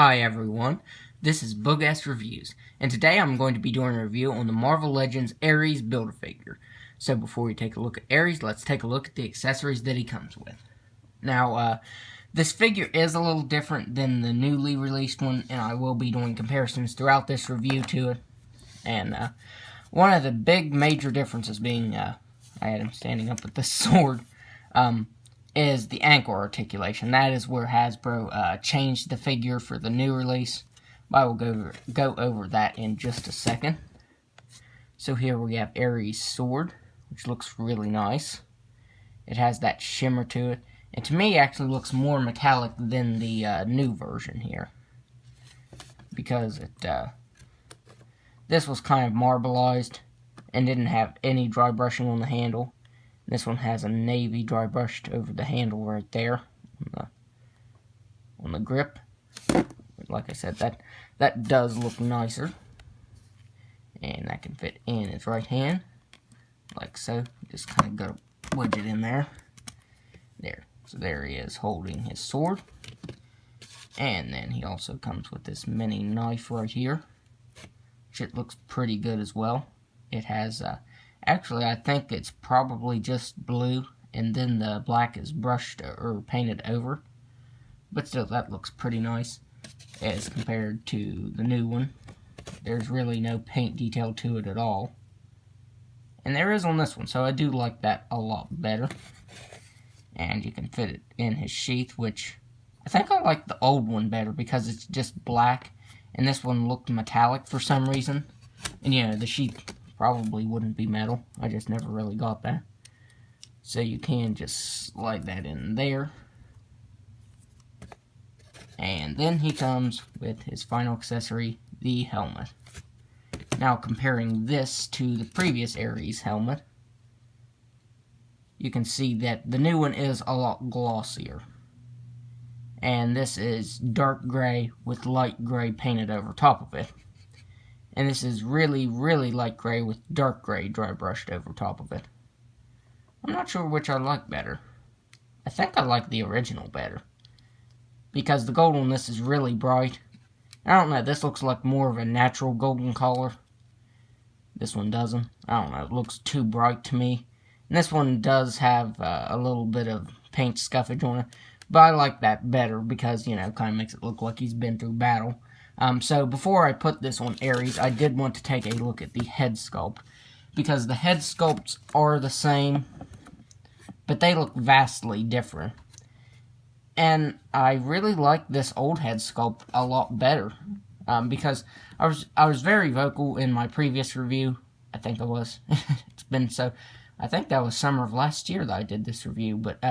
Hi everyone, this is Bug-Ass Reviews, and today I'm going to be doing a review on the Marvel Legends Ares Build-A-Figure. So before we take a look at Ares, let's take a look at the accessories that he comes with. Now, this figure is a little different than the newly released one, and I will be doing comparisons throughout this review to it. And one of the big major differences being, I had him standing up with the sword, is the ankle articulation. That is where Hasbro changed the figure for the new release. I will go over that in just a second. So here we have Ares' sword, which looks really nice. It has that shimmer to it, and to me it actually looks more metallic than the new version here, because this was kind of marbleized and didn't have any dry brushing on the handle. This one has a navy dry brushed over the handle right there on the grip. But like I said, that does look nicer, and that can fit in his right hand like so. Just kind of got to wedge it in there. So there he is holding his sword, and then he also comes with this mini knife right here, which it looks pretty good as well. It has actually, I think it's probably just blue, and then the black is brushed or painted over. But still, that looks pretty nice as compared to the new one. There's really no paint detail to it at all. And there is on this one, so I do like that a lot better. And you can fit it in his sheath, which I think I like the old one better because it's just black, and this one looked metallic for some reason. And you know, the sheath probably wouldn't be metal. I just never really got that. So you can just slide that in there. And then he comes with his final accessory, the helmet. Now comparing this to the previous Ares helmet, you can see that the new one is a lot glossier. And this is dark gray with light gray painted over top of it. And this is really, really light gray with dark gray dry brushed over top of it. I'm not sure which I like better. I think I like the original better, because the gold on this is really bright. I don't know, this looks like more of a natural golden color. This one doesn't. I don't know, it looks too bright to me. And this one does have a little bit of paint scuffage on it, but I like that better because, you know, it kind of makes it look like he's been through battle. So before I put this on Ares, I did want to take a look at the head sculpt, because the head sculpts are the same, but they look vastly different. And I really like this old head sculpt a lot better, because I was very vocal in my previous review. I think I was. It's been so. I think that was summer of last year that I did this review, but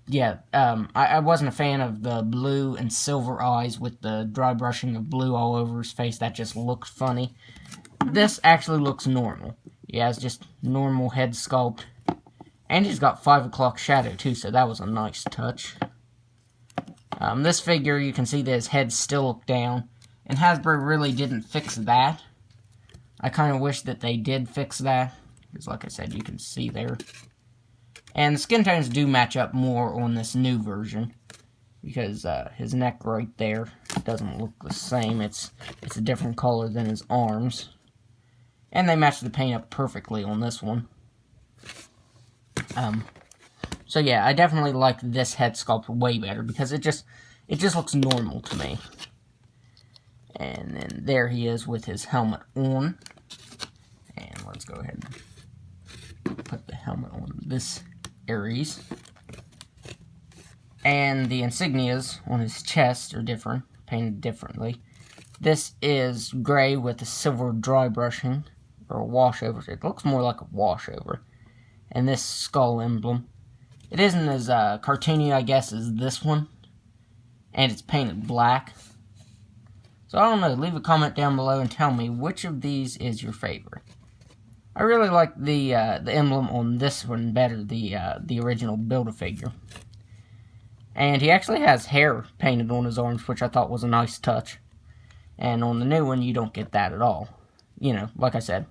yeah, I wasn't a fan of the blue and silver eyes with the dry brushing of blue all over his face. That just looked funny. This actually looks normal. He has just normal head sculpt. And he's got 5 o'clock shadow too, so that was a nice touch. This figure, you can see that his head still looked down. And Hasbro really didn't fix that. I kind of wish that they did fix that, because like I said, you can see there. And the skin tones do match up more on this new version, because his neck right there doesn't look the same. It's a different color than his arms. And they match the paint up perfectly on this one. So yeah, I definitely like this head sculpt way better, because it just looks normal to me. And then there he is with his helmet on. And let's go ahead and put the helmet on this Ares. And the insignias on his chest are different, painted differently. This is gray with a silver dry brushing, or a wash over. It looks more like a wash over. And this skull emblem, it isn't as cartoony, I guess, as this one. And it's painted black. So I don't know, leave a comment down below and tell me which of these is your favorite. I really like the emblem on this one better, the original Build-A-Figure. And he actually has hair painted on his arms, which I thought was a nice touch. And on the new one, you don't get that at all. You know, like I said,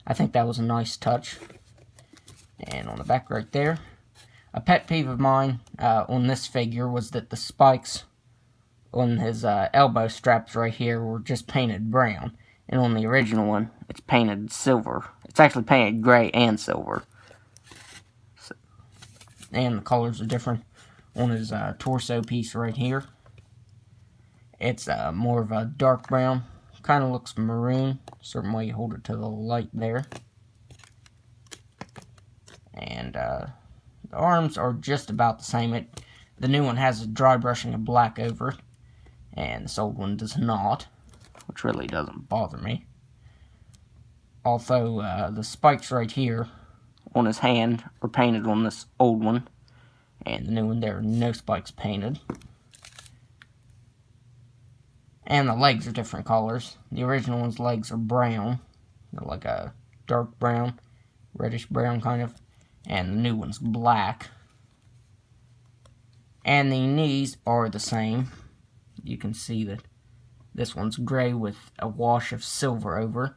I think that was a nice touch. And on the back right there, a pet peeve of mine on this figure was that the spikes on his elbow straps right here were just painted brown. And on the original one, it's painted silver. It's actually painted gray and silver. So, and the colors are different. On his torso piece right here, it's more of a dark brown. Kind of looks maroon. Certain way you hold it to the light there. And the arms are just about the same. The new one has a dry brushing of black over it, and this old one does not, which really doesn't bother me. Although the spikes right here on his hand are painted on this old one, and the new one there are no spikes painted. And the legs are different colors. The original one's legs are brown. They're like a dark brown, reddish brown kind of. And the new one's black. And the knees are the same. You can see that this one's gray with a wash of silver over.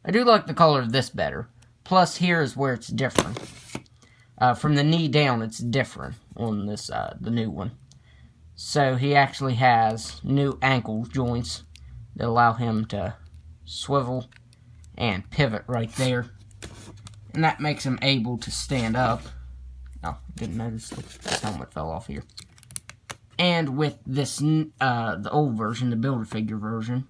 I do like the color of this better. Plus, here is where it's different. From the knee down, it's different on this the new one. So he actually has new ankle joints that allow him to swivel and pivot right there. And that makes him able to stand up. Oh, didn't notice this helmet fell off here. And with this, the old version, the Build-A-Figure version,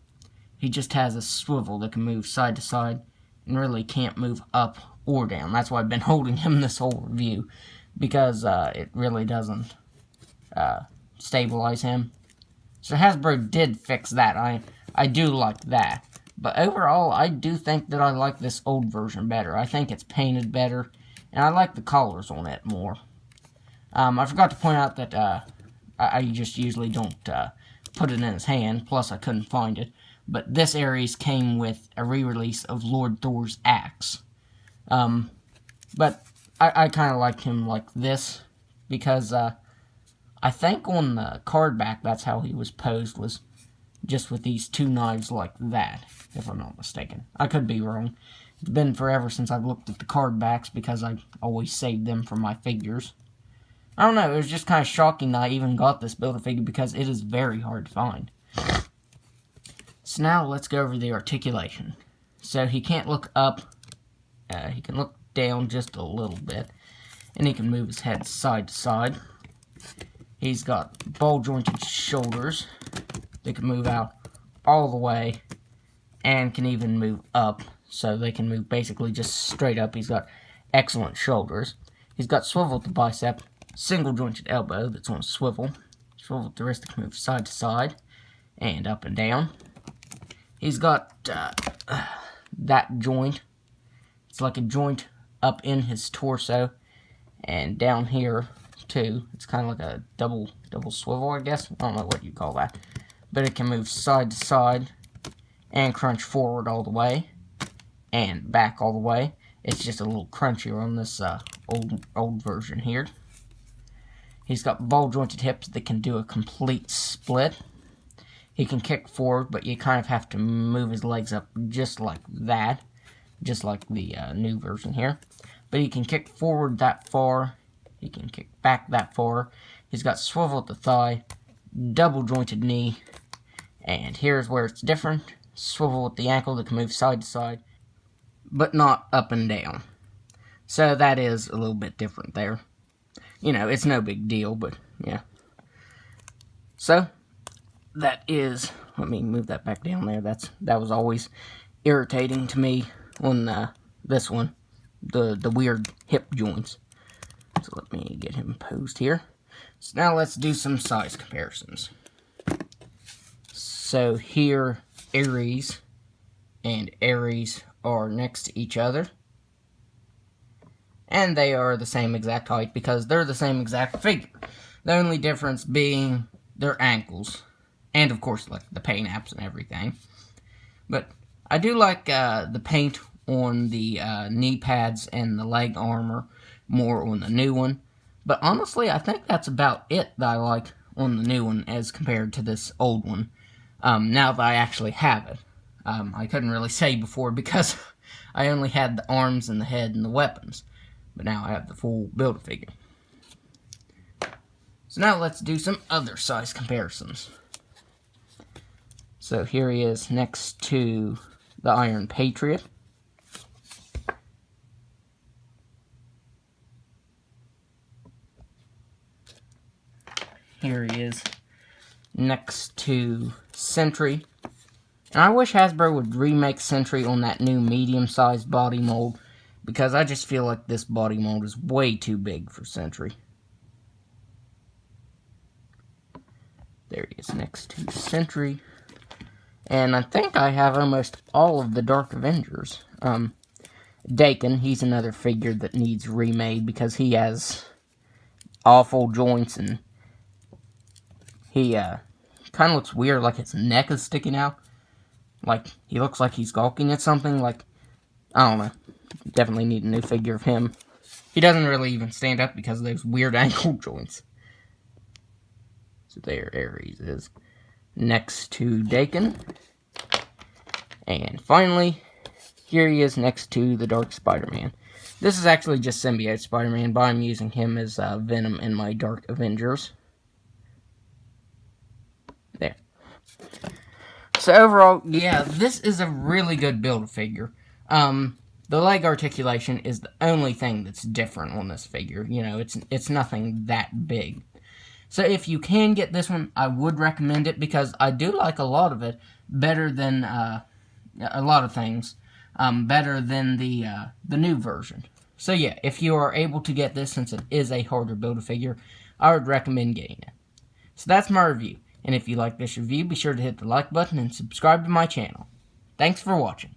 he just has a swivel that can move side to side and really can't move up or down. That's why I've been holding him this whole review, because it really doesn't stabilize him. So Hasbro did fix that. I do like that. But overall, I do think that I like this old version better. I think it's painted better, and I like the colors on it more. I forgot to point out that I just usually don't put it in his hand, plus I couldn't find it. But this Ares came with a re-release of Lord Thor's axe. But I kind of like him like this, because I think on the card back, that's how he was posed, was just with these two knives like that, if I'm not mistaken. I could be wrong. It's been forever since I've looked at the card backs, because I always saved them for my figures. I don't know, it was just kind of shocking that I even got this Build-A-Figure, because it is very hard to find. So now let's go over the articulation. So he can't look up, he can look down just a little bit, and he can move his head side to side. He's got ball-jointed shoulders. They can move out all the way, and can even move up, so they can move basically just straight up. He's got excellent shoulders. He's got swivel at the bicep, single-jointed elbow that's on a swivel. Swivel at the wrist that can move side to side, and up and down. He's got that joint. It's like a joint up in his torso, and down here too. It's kind of like a double swivel, I guess. I don't know what you call that. But it can move side to side and crunch forward all the way and back all the way. It's just a little crunchier on this old version here. He's got ball jointed hips that can do a complete split. He can kick forward, but you kind of have to move his legs up just like that, just like the new version here. But he can kick forward that far. He can kick back that far. He's got swivel at the thigh, double jointed knee, and here's where it's different. Swivel at the ankle that can move side to side, but not up and down. So that is a little bit different there. You know, it's no big deal, but yeah. So that is, let me move that back down there. That was always irritating to me on this one, the weird hip joints. So let me get him posed here. So now let's do some size comparisons. So here, Ares and Ares are next to each other. And they are the same exact height because they're the same exact figure. The only difference being their ankles. And of course, like the paint apps and everything. But I do like the paint on the knee pads and the leg armor more on the new one. But honestly, I think that's about it that I like on the new one as compared to this old one. Now that I actually have it. I couldn't really say before because I only had the arms and the head and the weapons. But now I have the full Build-A-Figure. So now let's do some other size comparisons. So here he is next to the Iron Patriot. Here he is next to Sentry. And I wish Hasbro would remake Sentry on that new medium-sized body mold, because I just feel like this body mold is way too big for Sentry. There he is next to Sentry. And I think I have almost all of the Dark Avengers. Dakin, he's another figure that needs remade because he has awful joints and he kind of looks weird, like his neck is sticking out. Like, he looks like he's gawking at something. Like, I don't know. Definitely need a new figure of him. He doesn't really even stand up because of those weird ankle joints. So there Ares is next to Dakin. And finally, here he is next to the Dark Spider-Man. This is actually just Symbiote Spider-Man, but I'm using him as Venom in my Dark Avengers. There. So overall, yeah, this is a really good Build-A-Figure. The leg articulation is the only thing that's different on this figure. You know, it's nothing that big. So if you can get this one, I would recommend it because I do like a lot of it better than a lot of things better than the new version. So yeah, if you are able to get this, since it is a harder Build-A-Figure, I would recommend getting it. So that's my review. And if you like this review, be sure to hit the like button and subscribe to my channel. Thanks for watching.